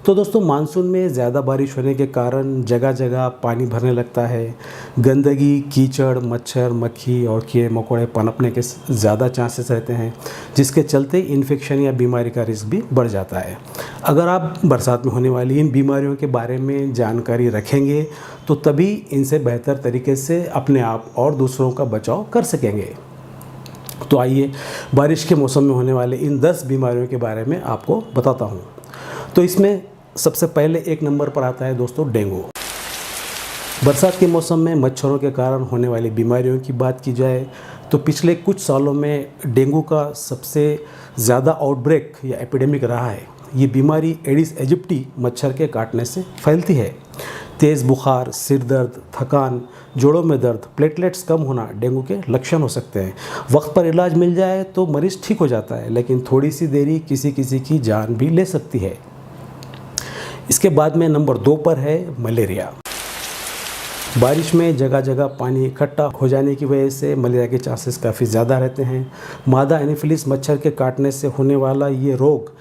तो दोस्तों मानसून में ज़्यादा बारिश होने के कारण जगह जगह पानी भरने लगता है। गंदगी, कीचड़, मच्छर, मक्खी और कीड़े मकोड़े पनपने के ज़्यादा चांसेस रहते हैं, जिसके चलते इन्फेक्शन या बीमारी का रिस्क भी बढ़ जाता है। अगर आप बरसात में होने वाली इन बीमारियों के बारे में जानकारी रखेंगे तो तभी इनसे बेहतर तरीके से अपने आप और दूसरों का बचाव कर सकेंगे। तो आइए बारिश के मौसम में होने वाले इन 10 बीमारियों के बारे में आपको बताता हूँ। तो इसमें सबसे पहले 1 नंबर पर आता है दोस्तों डेंगू। बरसात के मौसम में मच्छरों के कारण होने वाली बीमारियों की बात की जाए तो पिछले कुछ सालों में डेंगू का सबसे ज़्यादा आउटब्रेक या एपिडेमिक रहा है। ये बीमारी एडिस एजिप्टी मच्छर के काटने से फैलती है। तेज़ बुखार, सिर दर्द, थकान, जोड़ों में दर्द, प्लेटलेट्स कम होना डेंगू के लक्षण हो सकते हैं। वक्त पर इलाज मिल जाए तो मरीज़ ठीक हो जाता है, लेकिन थोड़ी सी देरी किसी किसी की जान भी ले सकती है। इसके बाद में नंबर 2 पर है मलेरिया। बारिश में जगह जगह पानी इकट्ठा हो जाने की वजह से मलेरिया के चांसेस काफ़ी ज़्यादा रहते हैं। मादा एनोफिलिस मच्छर के काटने से होने वाला ये रोग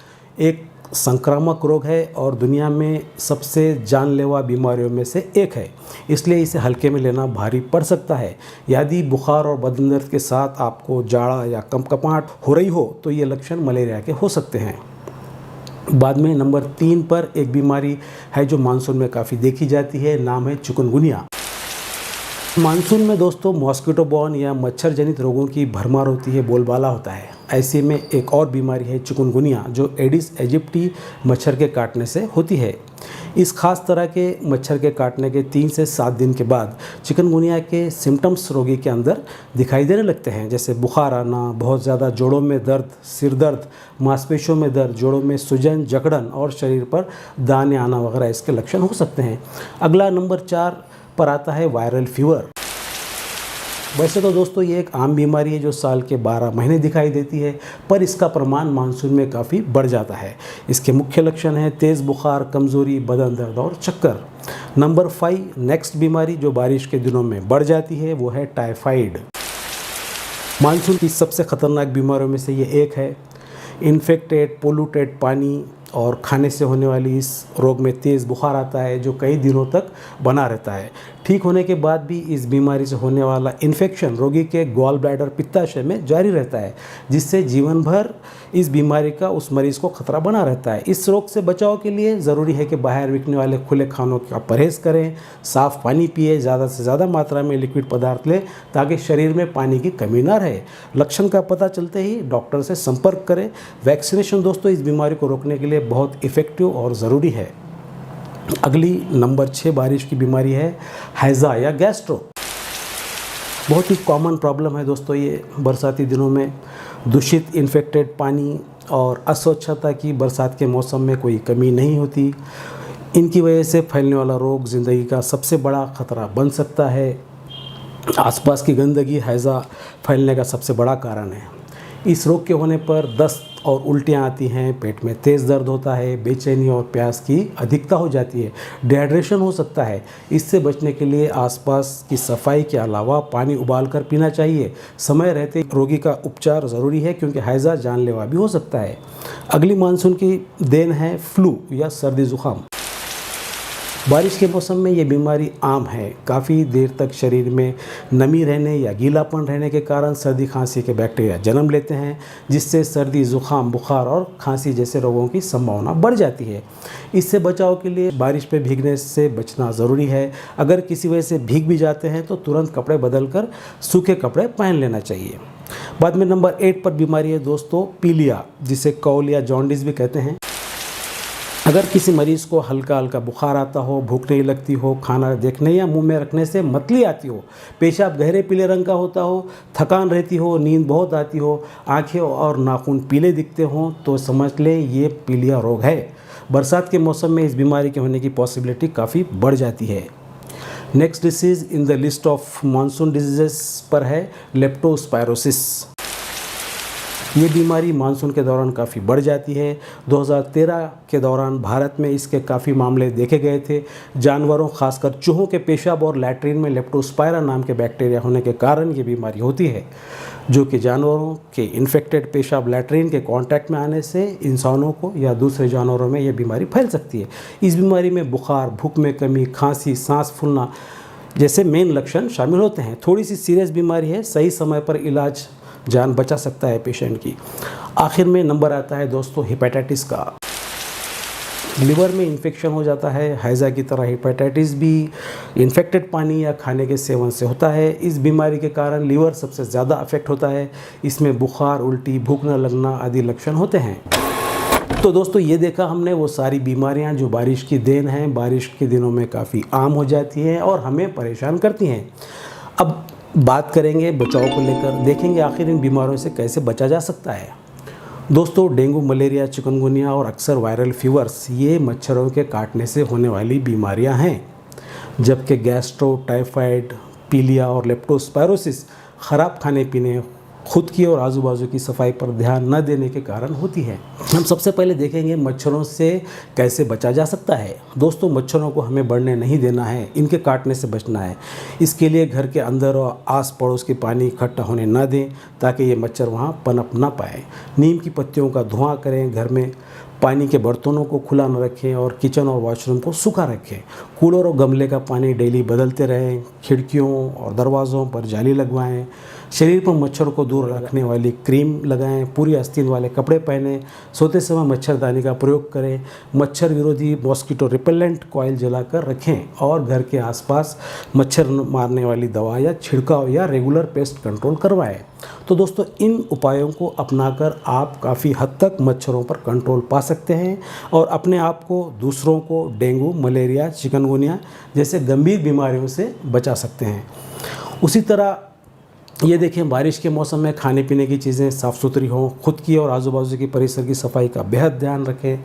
एक संक्रामक रोग है और दुनिया में सबसे जानलेवा बीमारियों में से एक है, इसलिए इसे हल्के में लेना भारी पड़ सकता है। यदि बुखार और बदन दर्द के साथ आपको जाड़ा या कंपकपाहट हो रही हो तो ये लक्षण मलेरिया के हो सकते हैं। बाद में नंबर 3 पर एक बीमारी है जो मानसून में काफ़ी देखी जाती है, नाम है चिकनगुनिया। मानसून में दोस्तों मॉस्किटो बॉर्न या मच्छर जनित रोगों की भरमार होती है, बोलबाला होता है। ऐसे में एक और बीमारी है चिकनगुनिया जो एडिस एजिप्टी मच्छर के काटने से होती है। इस खास तरह के मच्छर के काटने के 3 से 7 दिन के बाद चिकनगुनिया के सिम्टम्स रोगी के अंदर दिखाई देने लगते हैं, जैसे बुखार आना, बहुत ज़्यादा जोड़ों में दर्द, सिर दर्द, मांसपेशियों में दर्द, जोड़ों में सूजन, जकड़न और शरीर पर दाने आना वगैरह इसके लक्षण हो सकते हैं। अगला नंबर 4 पर आता है वायरल फीवर। वैसे तो दोस्तों ये एक आम बीमारी है जो साल के 12 महीने दिखाई देती है, पर इसका प्रमाण मानसून में काफ़ी बढ़ जाता है। इसके मुख्य लक्षण हैं तेज़ बुखार, कमज़ोरी, बदन दर्द और चक्कर। नंबर 5 नेक्स्ट बीमारी जो बारिश के दिनों में बढ़ जाती है वो है टाइफाइड। मानसून की सबसे ख़तरनाक बीमारियों में से ये एक है। इन्फेक्टेड पोल्यूटेड पानी और खाने से होने वाली इस रोग में तेज़ बुखार आता है जो कई दिनों तक बना रहता है। ठीक होने के बाद भी इस बीमारी से होने वाला इन्फेक्शन रोगी के गॉल ब्लैडर पित्ताशय में जारी रहता है, जिससे जीवन भर इस बीमारी का उस मरीज़ को खतरा बना रहता है। इस रोग से बचाव के लिए ज़रूरी है कि बाहर बिकने वाले खुले खानों का परहेज़ करें, साफ़ पानी पिए, ज़्यादा से ज़्यादा मात्रा में लिक्विड पदार्थ लें ताकि शरीर में पानी की कमी ना रहे। लक्षण का पता चलते ही डॉक्टर से संपर्क करें। वैक्सीनेशन दोस्तों इस बीमारी को रोकने के लिए बहुत इफ़ेक्टिव और ज़रूरी है। अगली नंबर 6 बारिश की बीमारी है हैज़ा या गैस्ट्रो। बहुत ही कॉमन प्रॉब्लम है दोस्तों ये बरसाती दिनों में। दूषित इन्फेक्टेड पानी और अस्वच्छता की बरसात के मौसम में कोई कमी नहीं होती। इनकी वजह से फैलने वाला रोग ज़िंदगी का सबसे बड़ा खतरा बन सकता है। आसपास की गंदगी हैज़ा फैलने का सबसे बड़ा कारण है। इस रोग के होने पर दस्त और उल्टियाँ आती हैं, पेट में तेज़ दर्द होता है, बेचैनी और प्यास की अधिकता हो जाती है, डिहाइड्रेशन हो सकता है। इससे बचने के लिए आसपास की सफाई के अलावा पानी उबालकर पीना चाहिए। समय रहते रोगी का उपचार ज़रूरी है क्योंकि हैज़ा जानलेवा भी हो सकता है। अगली मानसून की देन है फ्लू या सर्दी ज़ुकाम। बारिश के मौसम में ये बीमारी आम है। काफ़ी देर तक शरीर में नमी रहने या गीलापन रहने के कारण सर्दी खांसी के बैक्टीरिया जन्म लेते हैं, जिससे सर्दी, ज़ुकाम, बुखार और खांसी जैसे रोगों की संभावना बढ़ जाती है। इससे बचाव के लिए बारिश में भीगने से बचना ज़रूरी है। अगर किसी वजह से भीग भी जाते हैं तो तुरंत कपड़े बदलकर सूखे कपड़े पहन लेना चाहिए। बाद में नंबर 8 पर बीमारी है दोस्तों पीलिया, जिसे कॉल या जॉन्डिस भी कहते हैं। अगर किसी मरीज़ को हल्का हल्का बुखार आता हो, भूख नहीं लगती हो, खाना देखने या मुंह में रखने से मतली आती हो, पेशाब गहरे पीले रंग का होता हो, थकान रहती हो, नींद बहुत आती हो, आंखें और नाखून पीले दिखते हों, तो समझ लें ये पीलिया रोग है। बरसात के मौसम में इस बीमारी के होने की पॉसिबिलिटी काफ़ी बढ़ जाती है। Next disease in the list of monsoon disease पर है लेप्टोस्पायरोसिस। ये बीमारी मानसून के दौरान काफ़ी बढ़ जाती है। 2013 के दौरान भारत में इसके काफ़ी मामले देखे गए थे। जानवरों खासकर चूहों के पेशाब और लैट्रिन में लेप्टोस्पायरा नाम के बैक्टीरिया होने के कारण ये बीमारी होती है, जो कि जानवरों के इन्फेक्टेड पेशाब लैट्रिन के कांटेक्ट में आने से इंसानों को या दूसरे जानवरों में यह बीमारी फैल सकती है। इस बीमारी में बुखार, भूख में कमी, खांसी, सांस फूलना जैसे मेन लक्षण शामिल होते हैं। थोड़ी सी सीरियस बीमारी है, सही समय पर इलाज जान बचा सकता है पेशेंट की। आखिर में नंबर आता है दोस्तों हेपेटाइटिस का। लिवर में इन्फेक्शन हो जाता है। हैज़ा की तरह हेपेटाइटिस भी इन्फेक्टेड पानी या खाने के सेवन से होता है। इस बीमारी के कारण लिवर सबसे ज़्यादा अफेक्ट होता है। इसमें बुखार, उल्टी, भूख न लगना आदि लक्षण होते हैं। तो दोस्तों ये देखा हमने वो सारी बीमारियां जो बारिश की देन हैं, बारिश के दिनों में काफ़ी आम हो जाती हैं और हमें परेशान करती हैं। अब बात करेंगे बचाव को लेकर, देखेंगे आखिर इन बीमारियों से कैसे बचा जा सकता है। दोस्तों डेंगू, मलेरिया, चिकनगुनिया और अक्सर वायरल फीवर्स ये मच्छरों के काटने से होने वाली बीमारियां हैं, जबकि गैस्ट्रो, टाइफाइड, पीलिया और लेप्टोस्पायरोसिस ख़राब खाने पीने, खुद की और आजू बाजू की सफाई पर ध्यान न देने के कारण होती है। हम सबसे पहले देखेंगे मच्छरों से कैसे बचा जा सकता है। दोस्तों मच्छरों को हमें बढ़ने नहीं देना है, इनके काटने से बचना है। इसके लिए घर के अंदर और आस पड़ोस के पानी इकट्ठा होने न दें ताकि ये मच्छर वहाँ पनप ना पाए। नीम की पत्तियों का धुआं करें। घर में पानी के बर्तनों को खुला न रखें और किचन और वॉशरूम को सूखा रखें। कूलर और गमले का पानी डेली बदलते रहें। खिड़कियों और दरवाज़ों पर जाली लगवाएं। शरीर पर मच्छर को दूर रखने वाली क्रीम लगाएं। पूरी आस्तीन वाले कपड़े पहनें। सोते समय मच्छरदानी का प्रयोग करें। मच्छर विरोधी मॉस्किटो रिपेलेंट कॉइल जलाकर रखें और घर के आसपास मच्छर मारने वाली दवा या छिड़काव या रेगुलर पेस्ट कंट्रोल करवाएं। तो दोस्तों इन उपायों को अपनाकर आप काफ़ी हद तक मच्छरों पर कंट्रोल पा सकते हैं और अपने आप को, दूसरों को डेंगू, मलेरिया, चिकनगुनिया जैसे गंभीर बीमारियों से बचा सकते हैं। उसी तरह ये देखें बारिश के मौसम में खाने पीने की चीज़ें साफ़ सुथरी हों। खुद की और आजू बाजू की परिसर की सफाई का बेहद ध्यान रखें।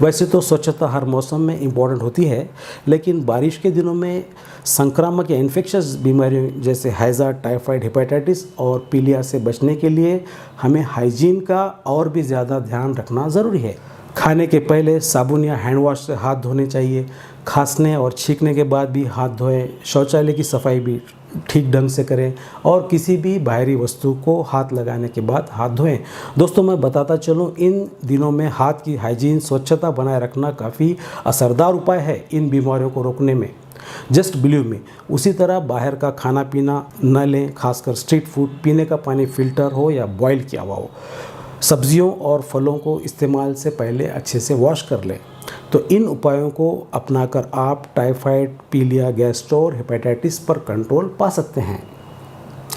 वैसे तो स्वच्छता हर मौसम में इम्पॉर्टेंट होती है, लेकिन बारिश के दिनों में संक्रामक या इन्फेक्शस बीमारियों जैसे हैज़ा, टाइफाइड, हेपेटाइटिस और पीलिया से बचने के लिए हमें हाइजीन का और भी ज़्यादा ध्यान रखना ज़रूरी है। खाने के पहले साबुन या हैंड वॉश से हाथ धोने चाहिए। खांसने और छींकने के बाद भी हाथ धोएं। शौचालय की सफाई भी ठीक ढंग से करें और किसी भी बाहरी वस्तु को हाथ लगाने के बाद हाथ धोएं। दोस्तों मैं बताता चलूं, इन दिनों में हाथ की हाइजीन, स्वच्छता बनाए रखना काफ़ी असरदार उपाय है इन बीमारियों को रोकने में। Just believe me. उसी तरह बाहर का खाना पीना न लें, खासकर स्ट्रीट फूड। पीने का पानी फ़िल्टर हो या बॉयल किया हुआ हो। सब्जियों और फलों को इस्तेमाल से पहले अच्छे से वॉश कर लें। तो इन उपायों को अपनाकर आप टाइफाइड, पीलिया, गैस्ट्रो और हेपेटाइटिस पर कंट्रोल पा सकते हैं।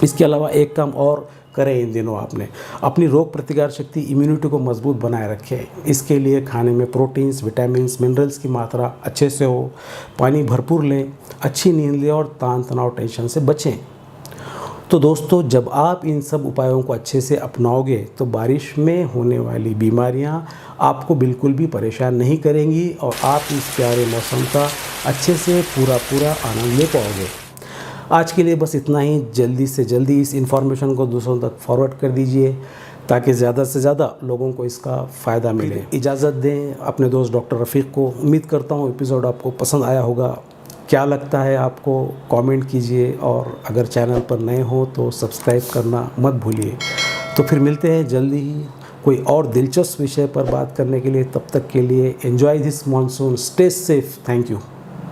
इसके अलावा एक काम और करें इन दिनों, आपने अपनी रोग प्रतिकार शक्ति, इम्यूनिटी को मजबूत बनाए रखें। इसके लिए खाने में प्रोटीन्स, विटामिन्स, मिनरल्स की मात्रा अच्छे से हो। पानी भरपूर लें। अच्छी नींद लें और तान तनाव, टेंशन से बचें। तो दोस्तों जब आप इन सब उपायों को अच्छे से अपनाओगे तो बारिश में होने वाली बीमारियां आपको बिल्कुल भी परेशान नहीं करेंगी और आप इस प्यारे मौसम का अच्छे से पूरा आनंद ले पाओगे। आज के लिए बस इतना ही। जल्दी से जल्दी इस इन्फॉर्मेशन को दूसरों तक फॉरवर्ड कर दीजिए ताकि ज़्यादा से ज़्यादा लोगों को इसका फ़ायदा मिले। इजाज़त दें अपने दोस्त डॉक्टर रफ़ीक को। उम्मीद करता हूँ एपिसोड आपको पसंद आया होगा। क्या लगता है आपको कमेंट कीजिए और अगर चैनल पर नए हो तो सब्सक्राइब करना मत भूलिए। तो फिर मिलते हैं जल्दी ही कोई और दिलचस्प विषय पर बात करने के लिए। तब तक के लिए enjoy this monsoon, stay safe, thank you.